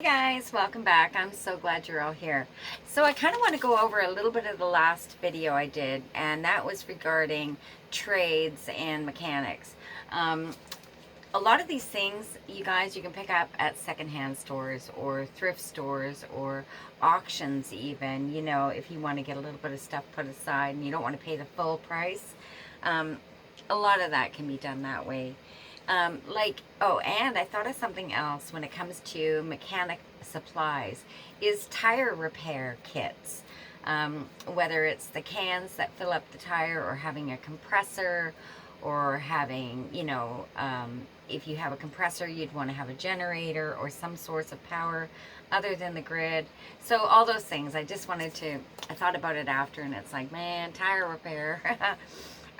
Hey guys, welcome back. I'm so glad you're all here. So I kind of want to go over a little bit of the last video I did, and that was regarding trades and mechanics. A lot of these things, you guys, you can pick up at secondhand stores or thrift stores or auctions even, if you want to get a little bit of stuff put aside and you don't want to pay the full price. A lot of that can be done that way. Oh, and I thought of something else when it comes to mechanic supplies is tire repair kits. Whether it's the cans that fill up the tire or having a compressor or having, if you have a compressor, you'd want to have a generator or some source of power other than the grid. So all those things, I thought about it after and it's like, man, tire repair.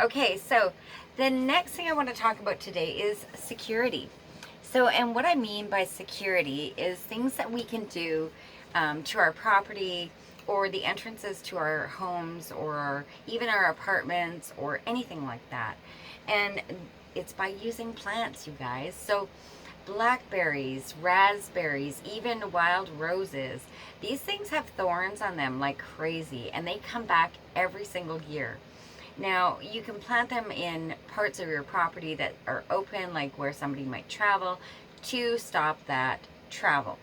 Okay, so the next thing I want to talk about today is security. So, and what I mean by security is things that we can do to our property or the entrances to our homes or even our apartments or anything like that. And it's by using plants, you guys. So blackberries, raspberries, even wild roses, these things have thorns on them like crazy, and they come back every single year. Now, you can plant them in parts of your property that are open, like where somebody might travel, to stop that travel.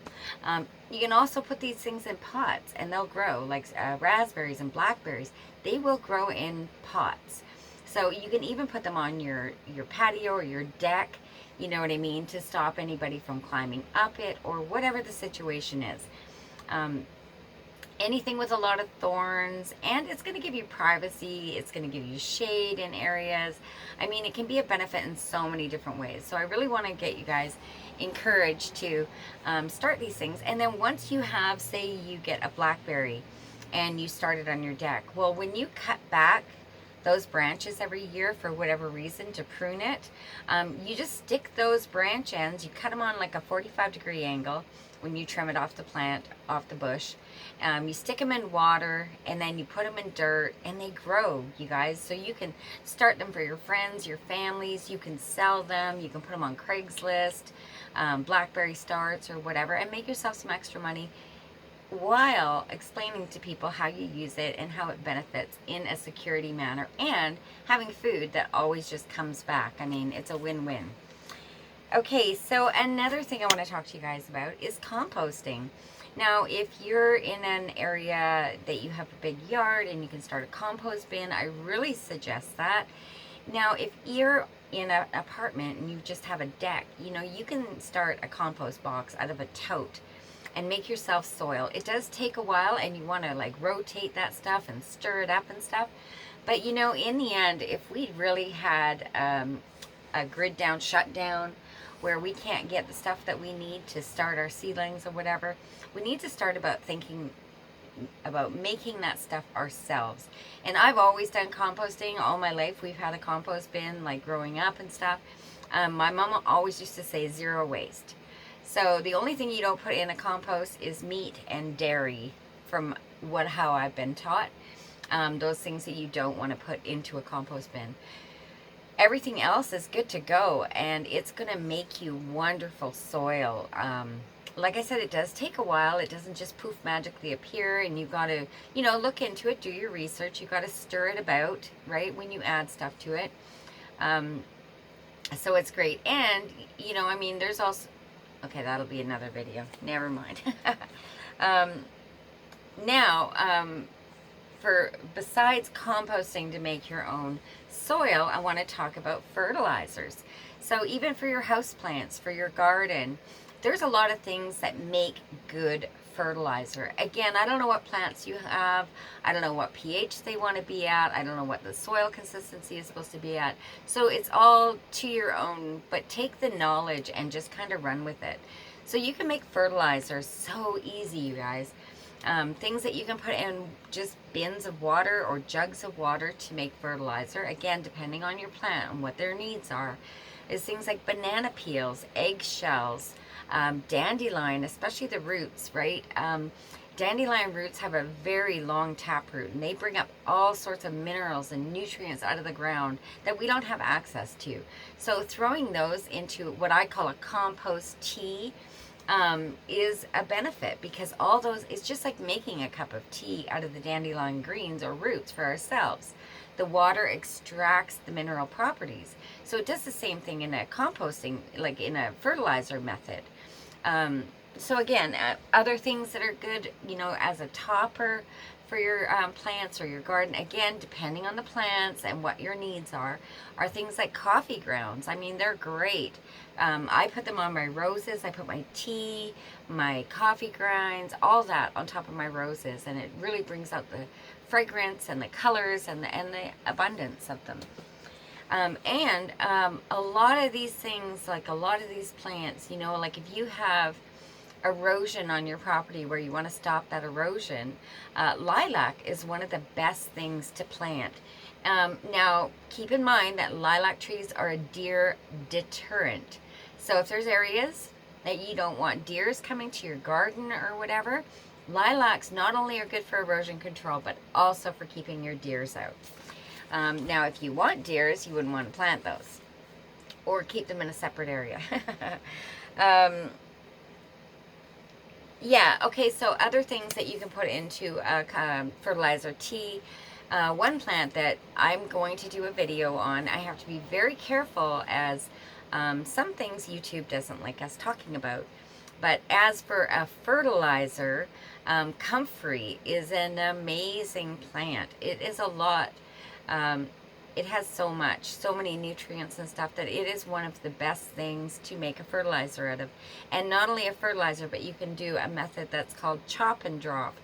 You can also put these things in pots and they'll grow, like raspberries and blackberries. They will grow in pots. So you can even put them on your patio or your deck, you know what I mean, to stop anybody from climbing up it or whatever the situation is. Anything with a lot of thorns, and it's going to give you privacy, it's going to give you shade in areas. I mean, it can be a benefit in so many different ways. So I really want to get you guys encouraged to start these things. And then once you have, say you get a blackberry and you start it on your deck, well, when you cut back those branches every year for whatever reason to prune it, you just stick those branch ends, you cut them on like a 45-degree angle when you trim it off the plant, off the bush. You stick them in water and then you put them in dirt and they grow, you guys. So you can start them for your friends, your families, you can sell them, you can put them on Craigslist, Blackberry Starts or whatever, and make yourself some extra money while explaining to people how you use it and how it benefits in a security manner, and having food that always just comes back. I mean, it's a win-win. Okay, so another thing I want to talk to you guys about is composting. Now, if you're in an area that you have a big yard and you can start a compost bin, I really suggest that. Now, if you're in an apartment and you just have a deck, you can start a compost box out of a tote and make yourself soil. It does take a while and you want to like rotate that stuff and stir it up and stuff. But in the end, if we really had a grid down, shutdown, where we can't get the stuff that we need to start our seedlings or whatever, we need to start thinking about making that stuff ourselves. And I've always done composting all my life. We've had a compost bin like growing up and stuff. My mama always used to say zero waste. So the only thing you don't put in a compost is meat and dairy, from how I've been taught. Those things that you don't want to put into a compost bin. Everything else is good to go, and it's going to make you wonderful soil. Like I said, it does take a while. It doesn't just poof magically appear, and you've got to, look into it, do your research. You've got to stir it about, right, when you add stuff to it. So it's great. And, there's also, okay, that'll be another video. Never mind. Besides composting to make your own soil, I want to talk about fertilizers. So even for your house plants, for your garden, there's a lot of things that make good fertilizer. Again, I don't know what plants you have. I don't know what pH they want to be at. I don't know what the soil consistency is supposed to be at. So it's all to your own, but take the knowledge and just kind of run with it. So you can make fertilizer so easy, you guys. Things that you can put in just bins of water or jugs of water to make fertilizer, again, depending on your plant and what their needs are, is things like banana peels, eggshells, dandelion, especially the roots, right? Dandelion roots have a very long taproot, and they bring up all sorts of minerals and nutrients out of the ground that we don't have access to. So throwing those into what I call a compost tea is a benefit, because all those, it's just like making a cup of tea out of the dandelion greens or roots for ourselves. The water extracts the mineral properties. So it does the same thing in a composting, like in a fertilizer method. So again, other things that are good, as a topper for your plants or your garden, again, depending on the plants and what your needs are things like coffee grounds. I mean, they're great. I put them on my roses. I put my tea, my coffee grinds, all that on top of my roses, and it really brings out the fragrance and the colors and the abundance of them. A lot of these things, like a lot of these plants, like if you have erosion on your property where you want to stop that erosion, lilac is one of the best things to plant. Now, keep in mind that lilac trees are a deer deterrent. So if there's areas that you don't want deers coming to your garden or whatever, lilacs not only are good for erosion control, but also for keeping your deers out. Now, if you want deers, you wouldn't want to plant those or keep them in a separate area. Yeah, okay, so other things that you can put into fertilizer tea. One plant that I'm going to do a video on, I have to be very careful, as some things YouTube doesn't like us talking about. But as for a fertilizer, comfrey is an amazing plant. It is a lot. It has so many nutrients and stuff, that it is one of the best things to make a fertilizer out of. And not only a fertilizer, but you can do a method that's called chop and drop.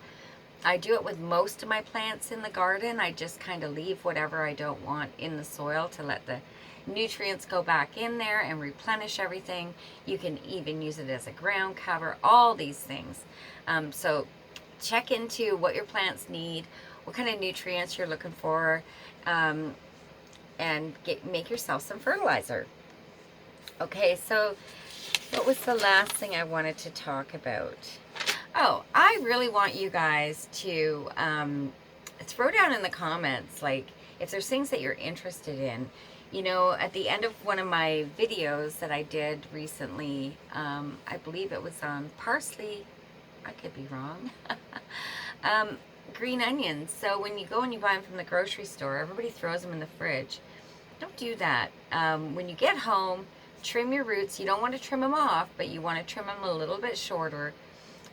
I do it with most of my plants in the garden. I just kind of leave whatever I don't want in the soil to let the nutrients go back in there and replenish everything. You can even use it as a ground cover, all these things. So check into what your plants need, what kind of nutrients you're looking for, and make yourself some fertilizer. Okay, so what was the last thing I wanted to talk about? Oh, I really want you guys to throw down in the comments, like, if there's things that you're interested in. At the end of one of my videos that I did recently, I believe it was on parsley, I could be wrong, green onions. So when you go and you buy them from the grocery store, everybody throws them in the fridge. Don't do that. When you get home, trim your roots. You don't want to trim them off, but you want to trim them a little bit shorter.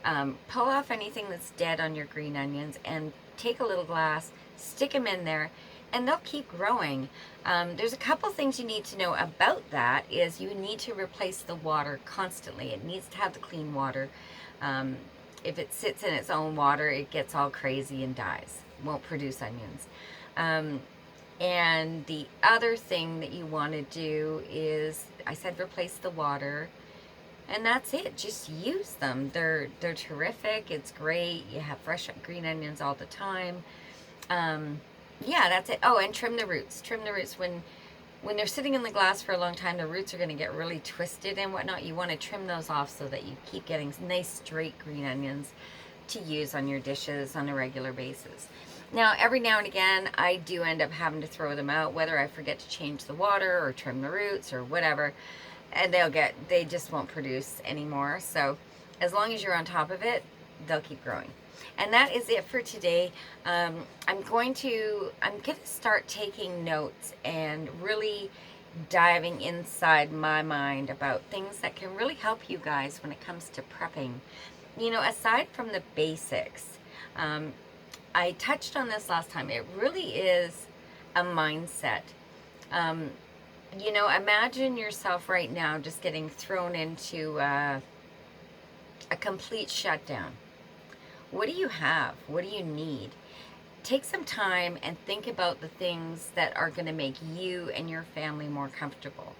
Pull off anything that's dead on your green onions and take a little glass, stick them in there, and they'll keep growing. There's a couple things you need to know about that. Is you need to replace the water constantly. It needs to have the clean water. If it sits in its own water, it gets all crazy and dies. Won't produce onions. And the other thing that you want to do is, I said replace the water, and that's it. Just use them. They're terrific. It's great. You have fresh green onions all the time. Yeah, that's it. Oh, and trim the roots. Trim the roots when they're sitting in the glass for a long time. The roots are going to get really twisted and whatnot. You want to trim those off so that you keep getting nice straight green onions to use on your dishes on a regular basis. Now, every now and again, I do end up having to throw them out, whether I forget to change the water or trim the roots or whatever, and they just won't produce anymore. So as long as you're on top of it, they'll keep growing. And that is it for today. I'm going to start taking notes and really diving inside my mind about things that can really help you guys when it comes to prepping. Aside from the basics, I touched on this last time. It really is a mindset. Imagine yourself right now just getting thrown into a complete shutdown. What do you have? What do you need? Take some time and think about the things that are going to make you and your family more comfortable.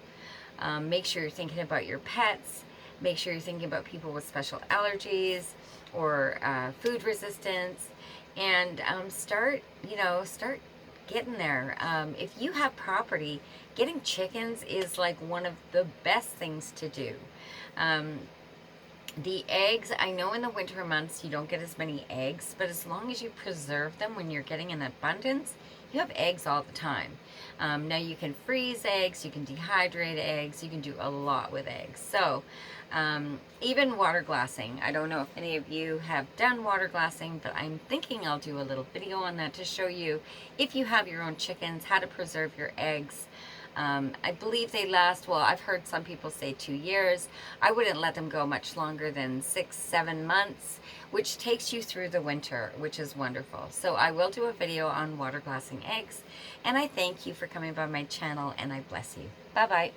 Make sure you're thinking about your pets. Make sure you're thinking about people with special allergies or food resistance. And start getting there. If you have property, getting chickens is like one of the best things to do. The eggs, I know in the winter months you don't get as many eggs, but as long as you preserve them when you're getting an abundance, you have eggs all the time. Now you can freeze eggs, you can dehydrate eggs, you can do a lot with eggs. So even water glassing. I don't know if any of you have done water glassing, but I'm thinking I'll do a little video on that to show you, if you have your own chickens, how to preserve your eggs. I believe they last, well, I've heard some people say 2 years. I wouldn't let them go much longer than 6-7 months, which takes you through the winter, which is wonderful. So I will do a video on water glassing eggs, and I thank you for coming by my channel, and I bless you. Bye-bye.